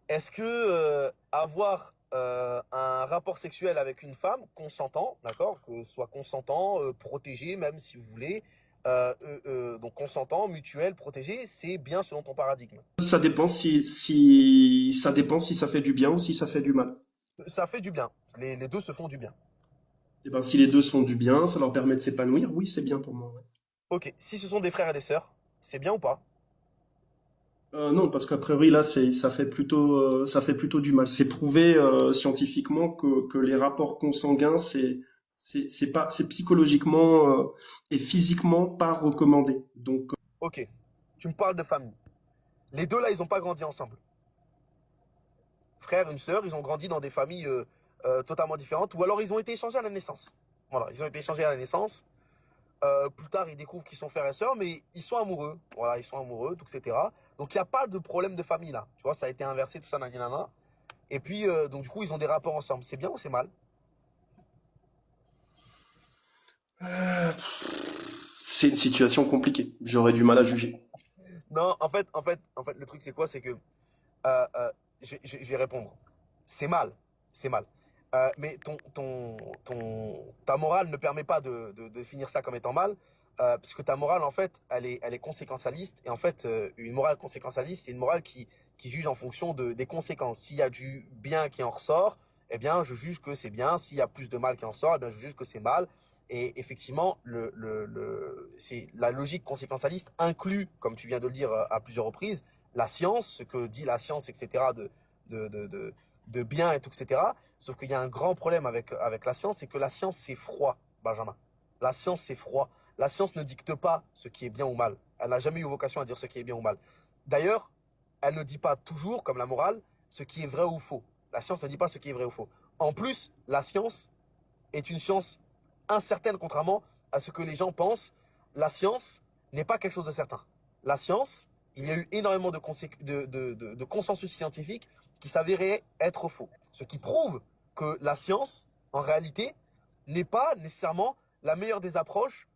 Est-ce que avoir un rapport sexuel avec une femme consentant, d'accord, que ce soit consentant, protégé même si vous voulez, donc consentant, mutuel, protégé, c'est bien selon ton paradigme. Ça dépend si ça fait du bien ou si ça fait du mal. Ça fait du bien. Les deux se font du bien. Et ben, si les deux se font du bien, ça leur permet de s'épanouir, oui, c'est bien pour moi. Ouais. Ok, si ce sont des frères et des sœurs, c'est bien ou pas? Non, parce qu'a priori là, ça fait plutôt du mal. C'est prouvé scientifiquement que les rapports consanguins, c'est psychologiquement et physiquement pas recommandé. Donc, Ok, tu me parles de famille. Les deux là, ils n'ont pas grandi ensemble. Frère, une sœur, ils ont grandi dans des familles totalement différentes, ou alors ils ont été échangés à la naissance. Voilà, ils ont été échangés à la naissance. Plus tard, ils découvrent qu'ils sont frères et sœurs, mais ils sont amoureux. Voilà, ils sont amoureux, tout, etc. Donc, il n'y a pas de problème de famille là. Tu vois, ça a été inversé, tout ça, nanana. Et puis, donc, du coup, ils ont des rapports ensemble. C'est bien ou c'est mal? euh, c'est une situation compliquée. J'aurais du mal à juger. Non, en fait, le truc, c'est quoi? C'est que je vais répondre. C'est mal. C'est mal. Mais ta morale ne permet pas de définir ça comme étant mal, puisque ta morale, en fait, elle est conséquentialiste. Et en fait, une morale conséquentialiste, c'est une morale qui juge en fonction des conséquences. S'il y a du bien qui en ressort, eh bien, je juge que c'est bien. S'il y a plus de mal qui en sort, eh bien, je juge que c'est mal. Et effectivement, c'est la logique conséquentialiste inclut, comme tu viens de le dire à plusieurs reprises, la science, ce que dit la science, etc., de, de, de, de bien et tout, etc. Sauf qu'il y a un grand problème avec la science, c'est que la science, c'est froid, Benjamin. La science, c'est froid. La science ne dicte pas ce qui est bien ou mal. Elle n'a jamais eu vocation à dire ce qui est bien ou mal. D'ailleurs, elle ne dit pas toujours, comme la morale, ce qui est vrai ou faux. La science ne dit pas ce qui est vrai ou faux. En plus, la science est une science incertaine, contrairement à ce que les gens pensent. La science n'est pas quelque chose de certain. La science, il y a eu énormément de consensus scientifique qui s'avérait être faux. Ce qui prouve que la science, en réalité, n'est pas nécessairement la meilleure des approches